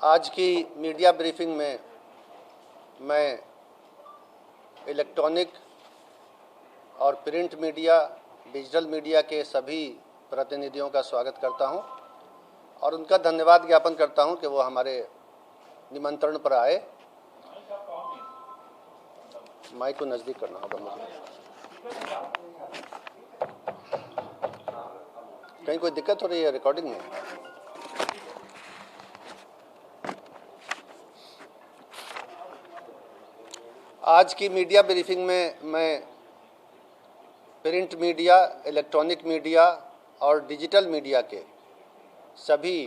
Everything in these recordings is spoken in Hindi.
आज की मीडिया ब्रीफिंग में मैं इलेक्ट्रॉनिक और प्रिंट मीडिया, डिजिटल मीडिया के सभी प्रतिनिधियों का स्वागत करता हूं और उनका धन्यवाद ज्ञापन करता हूं कि वो हमारे निमंत्रण पर आए। माइक को नज़दीक करना होगा मुझे। कहीं कोई दिक्कत हो रही है रिकॉर्डिंग में? आज की मीडिया ब्रीफिंग में मैं प्रिंट मीडिया, इलेक्ट्रॉनिक मीडिया और डिजिटल मीडिया के सभी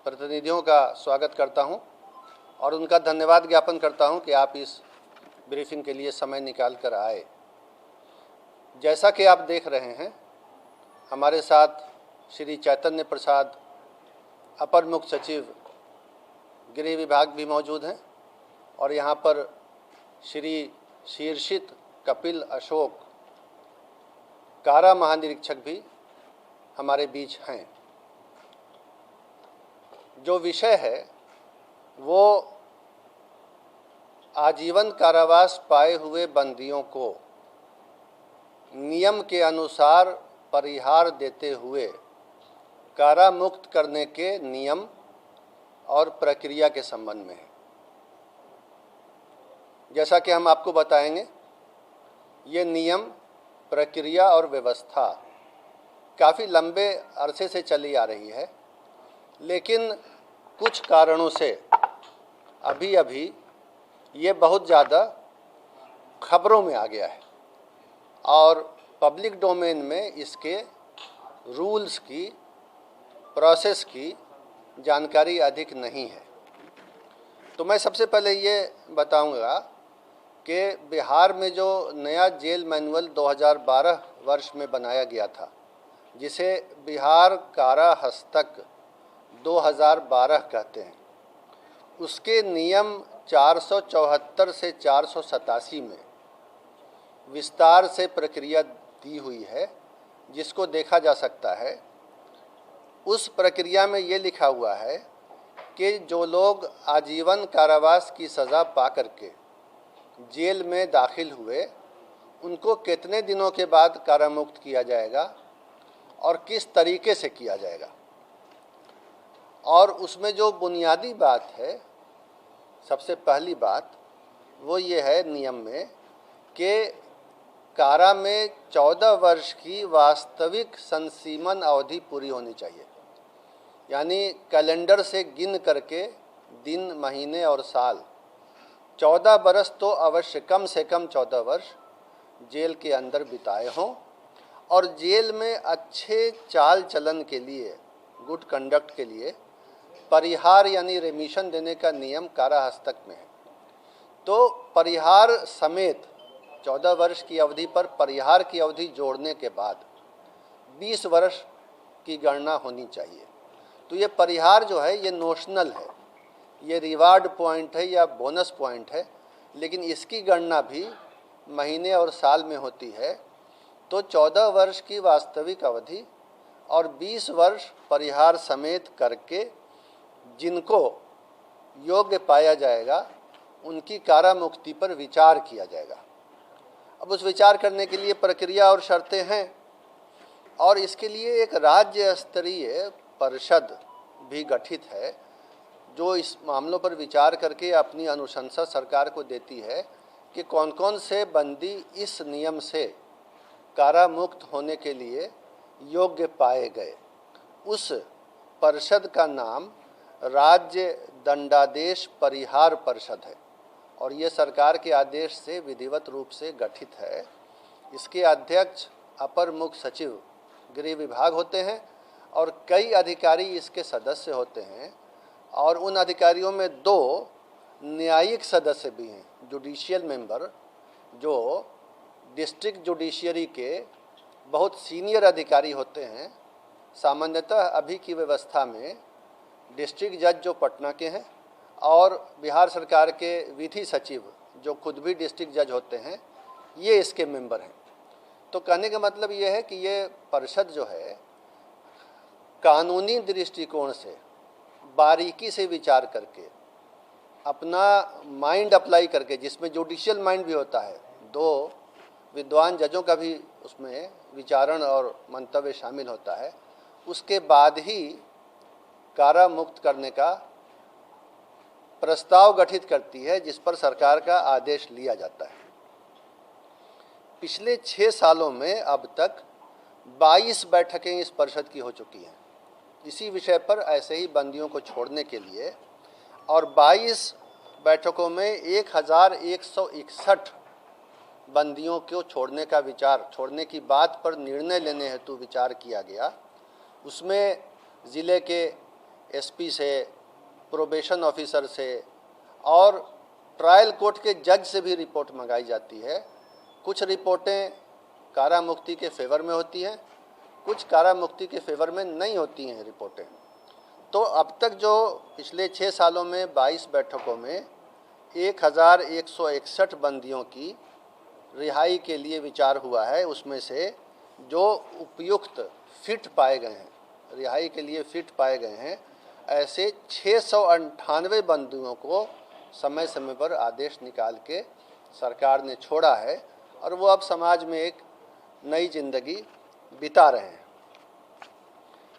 प्रतिनिधियों का स्वागत करता हूं और उनका धन्यवाद ज्ञापन करता हूं कि आप इस ब्रीफिंग के लिए समय निकाल कर आए। जैसा कि आप देख रहे हैं, हमारे साथ श्री चैतन्य प्रसाद, अपर मुख्य सचिव गृह विभाग भी मौजूद हैं और यहाँ पर श्री शीर्षित कपिल अशोक, कारा महानिरीक्षक भी हमारे बीच हैं। जो विषय है वो आजीवन कारावास पाए हुए बंदियों को नियम के अनुसार परिहार देते हुए कारा मुक्त करने के नियम और प्रक्रिया के संबंध में है। जैसा कि हम आपको बताएंगे, ये नियम, प्रक्रिया और व्यवस्था काफ़ी लंबे अरसे से चली आ रही है, लेकिन कुछ कारणों से अभी अभी ये बहुत ज़्यादा खबरों में आ गया है और पब्लिक डोमेन में इसके रूल्स की, प्रोसेस की जानकारी अधिक नहीं है। तो मैं सबसे पहले ये बताऊंगा कि बिहार में जो नया जेल मैनुअल 2012 वर्ष में बनाया गया था, जिसे बिहार कारा हस्तक 2012 कहते हैं, उसके नियम 474 से 487 में विस्तार से प्रक्रिया दी हुई है, जिसको देखा जा सकता है। उस प्रक्रिया में ये लिखा हुआ है कि जो लोग आजीवन कारावास की सज़ा पा करके जेल में दाखिल हुए, उनको कितने दिनों के बाद कारामुक्त किया जाएगा और किस तरीके से किया जाएगा। और उसमें जो बुनियादी बात है, सबसे पहली बात वो ये है नियम में कि कारा में 14 वर्ष की वास्तविक संसीमन अवधि पूरी होनी चाहिए। यानी कैलेंडर से गिन करके दिन, महीने और साल 14 बरस तो अवश्य, कम से कम 14 वर्ष जेल के अंदर बिताए हों और जेल में अच्छे चाल चलन के लिए, गुड कंडक्ट के लिए परिहार यानी रेमिशन देने का नियम कारा हस्तक में है। तो परिहार समेत 14 वर्ष की अवधि पर परिहार की अवधि जोड़ने के बाद 20 वर्ष की गणना होनी चाहिए। तो ये परिहार जो है ये नोशनल है, ये रिवार्ड पॉइंट है या बोनस पॉइंट है, लेकिन इसकी गणना भी महीने और साल में होती है। तो 14 वर्ष की वास्तविक अवधि और 20 वर्ष परिहार समेत करके जिनको योग्य पाया जाएगा, उनकी कारा मुक्ति पर विचार किया जाएगा। अब उस विचार करने के लिए प्रक्रिया और शर्तें हैं और इसके लिए एक राज्य स्तरीय परिषद भी गठित है, जो इस मामलों पर विचार करके अपनी अनुशंसा सरकार को देती है कि कौन कौन से बंदी इस नियम से कारा मुक्त होने के लिए योग्य पाए गए। उस परिषद का नाम राज्य दंडादेश परिहार परिषद है और ये सरकार के आदेश से विधिवत रूप से गठित है। इसके अध्यक्ष अपर मुख्य सचिव गृह विभाग होते हैं और कई अधिकारी इसके सदस्य होते हैं और उन अधिकारियों में 2 न्यायिक सदस्य भी हैं, जुडिशियल मेंबर, जो डिस्ट्रिक्ट जुडिशियरी के बहुत सीनियर अधिकारी होते हैं। सामान्यतः अभी की व्यवस्था में डिस्ट्रिक्ट जज जो पटना के हैं और बिहार सरकार के विधि सचिव जो खुद भी डिस्ट्रिक्ट जज होते हैं, ये इसके मेंबर हैं। तो कहने का मतलब ये है कि ये परिषद जो है कानूनी दृष्टिकोण से बारीकी से विचार करके, अपना माइंड अप्लाई करके, जिसमें जुडिशियल माइंड भी होता है, 2 विद्वान जजों का भी उसमें विचारण और मंतव्य शामिल होता है, उसके बाद ही कारा मुक्त करने का प्रस्ताव गठित करती है, जिस पर सरकार का आदेश लिया जाता है। पिछले 6 सालों में अब तक 22 बैठकें इस परिषद की हो चुकी हैं इसी विषय पर, ऐसे ही बंदियों को छोड़ने के लिए, और 22 बैठकों में 1161 बंदियों को छोड़ने की बात पर निर्णय लेने हेतु विचार किया गया। उसमें ज़िले के एसपी से, प्रोबेशन ऑफिसर से और ट्रायल कोर्ट के जज से भी रिपोर्ट मंगाई जाती है। कुछ रिपोर्टें कारा मुक्ति के फेवर में होती हैं, कुछ कारा मुक्ति के फेवर में नहीं होती हैं रिपोर्टें। तो अब तक जो पिछले 6 सालों में 22 बैठकों में 1161 बंदियों की रिहाई के लिए विचार हुआ है, उसमें से जो उपयुक्त फिट पाए गए हैं, रिहाई के लिए फिट पाए गए हैं, ऐसे 698 बंदियों को समय समय पर आदेश निकाल के सरकार ने छोड़ा है और वो अब समाज में एक नई जिंदगी बिता रहे हैं।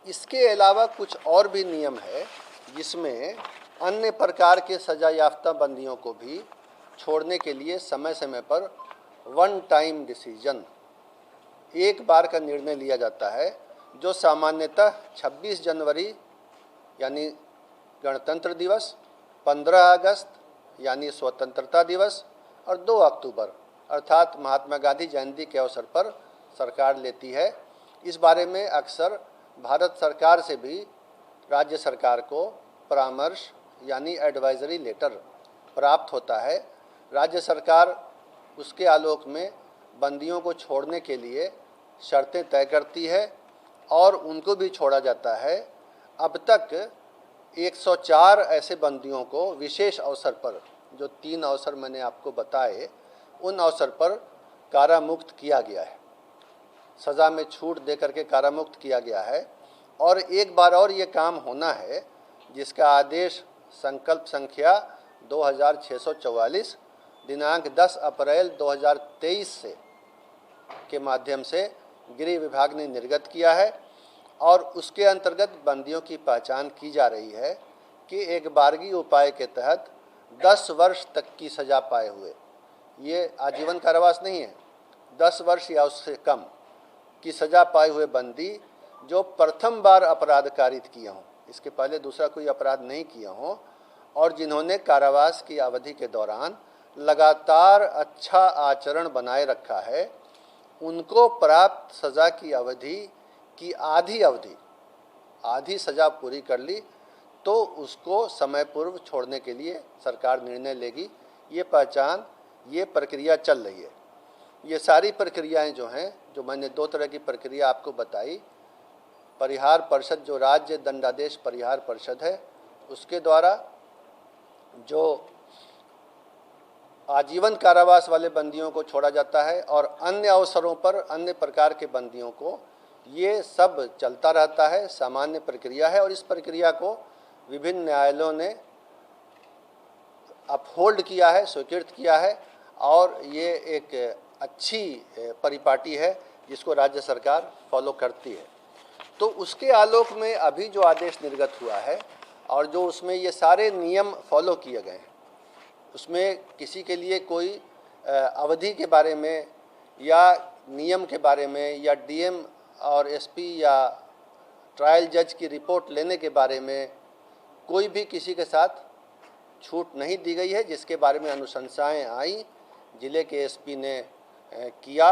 इसके अलावा कुछ और भी नियम है जिसमें अन्य प्रकार के सजा याफ्ता बंदियों को भी छोड़ने के लिए समय समय पर वन टाइम डिसीजन, एक बार का निर्णय लिया जाता है, जो सामान्यतः 26 जनवरी यानी गणतंत्र दिवस, 15 अगस्त यानी स्वतंत्रता दिवस और 2 अक्टूबर अर्थात महात्मा गांधी जयंती के अवसर पर सरकार लेती है। इस बारे में अक्सर भारत सरकार से भी राज्य सरकार को परामर्श यानी एडवाइजरी लेटर प्राप्त होता है। राज्य सरकार उसके आलोक में बंदियों को छोड़ने के लिए शर्तें तय करती है और उनको भी छोड़ा जाता है। अब तक 104 ऐसे बंदियों को विशेष अवसर पर, जो 3 अवसर मैंने आपको बताए, उन अवसर पर कारामुक्त किया गया है, सज़ा में छूट दे करके कारामुक्त किया गया है। और एक बार और ये काम होना है जिसका आदेश संकल्प संख्या 2644 दिनांक 10 अप्रैल 2023 से के माध्यम से गृह विभाग ने निर्गत किया है और उसके अंतर्गत बंदियों की पहचान की जा रही है कि एक बारगी उपाय के तहत 10 वर्ष तक की सज़ा पाए हुए, ये आजीवन कारावास नहीं है, 10 वर्ष या उससे कम की सज़ा पाए हुए बंदी जो प्रथम बार अपराध कारित किए हों, इसके पहले दूसरा कोई अपराध नहीं किए हों, और जिन्होंने कारावास की अवधि के दौरान लगातार अच्छा आचरण बनाए रखा है, उनको प्राप्त सज़ा की अवधि की आधी सज़ा पूरी कर ली तो उसको समय पूर्व छोड़ने के लिए सरकार निर्णय लेगी। ये पहचान, ये प्रक्रिया चल रही है। ये सारी प्रक्रियाएं जो हैं, जो मैंने 2 तरह की प्रक्रिया आपको बताई, परिहार परिषद जो राज्य दंडादेश परिहार परिषद है उसके द्वारा जो आजीवन कारावास वाले बंदियों को छोड़ा जाता है, और अन्य अवसरों पर अन्य प्रकार के बंदियों को, ये सब चलता रहता है, सामान्य प्रक्रिया है। और इस प्रक्रिया को विभिन्न न्यायालयों ने अपहोल्ड किया है, स्वीकृत किया है, और ये एक अच्छी परिपाटी है जिसको राज्य सरकार फॉलो करती है। तो उसके आलोक में अभी जो आदेश निर्गत हुआ है और जो उसमें ये सारे नियम फॉलो किए गए हैं, उसमें किसी के लिए कोई अवधि के बारे में या नियम के बारे में या डीएम और एसपी या ट्रायल जज की रिपोर्ट लेने के बारे में कोई भी किसी के साथ छूट नहीं दी गई है। जिसके बारे में अनुशंसाएं आई, ज़िले के एसपी ने किया,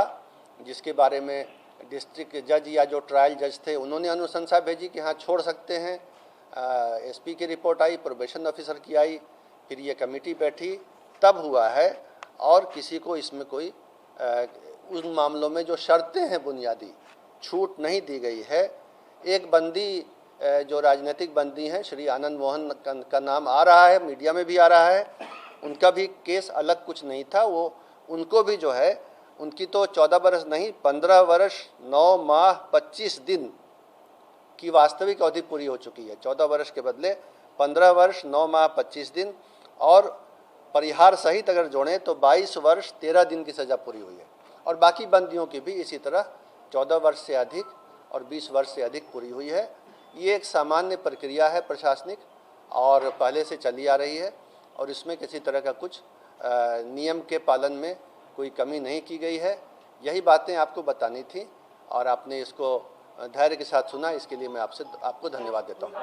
जिसके बारे में डिस्ट्रिक्ट जज या जो ट्रायल जज थे उन्होंने अनुशंसा भेजी कि हाँ छोड़ सकते हैं। एसपी की रिपोर्ट आई, प्रोबेशन ऑफिसर की आई, फिर ये कमेटी बैठी, तब हुआ है। और किसी को इसमें कोई उन मामलों में जो शर्तें हैं बुनियादी, छूट नहीं दी गई है। एक बंदी जो राजनीतिक बंदी हैं, श्री आनंद मोहन का नाम आ रहा है, मीडिया में भी आ रहा है, उनका भी केस अलग कुछ नहीं था। वो उनको भी जो है, उनकी तो 14 वर्ष नहीं 15 वर्ष 9 माह 25 दिन की वास्तविक अवधि पूरी हो चुकी है। 14 वर्ष के बदले 15 वर्ष 9 माह 25 दिन और परिहार सहित अगर जोड़ें तो 22 वर्ष 13 दिन की सज़ा पूरी हुई है। और बाकी बंदियों की भी इसी तरह 14 वर्ष से अधिक और 20 वर्ष से अधिक पूरी हुई है। ये एक सामान्य प्रक्रिया है प्रशासनिक और पहले से चली आ रही है और इसमें किसी तरह का कुछ नियम के पालन में कोई कमी नहीं की गई है। यही बातें आपको बतानी थी और आपने इसको धैर्य के साथ सुना, इसके लिए मैं आपको धन्यवाद देता हूँ।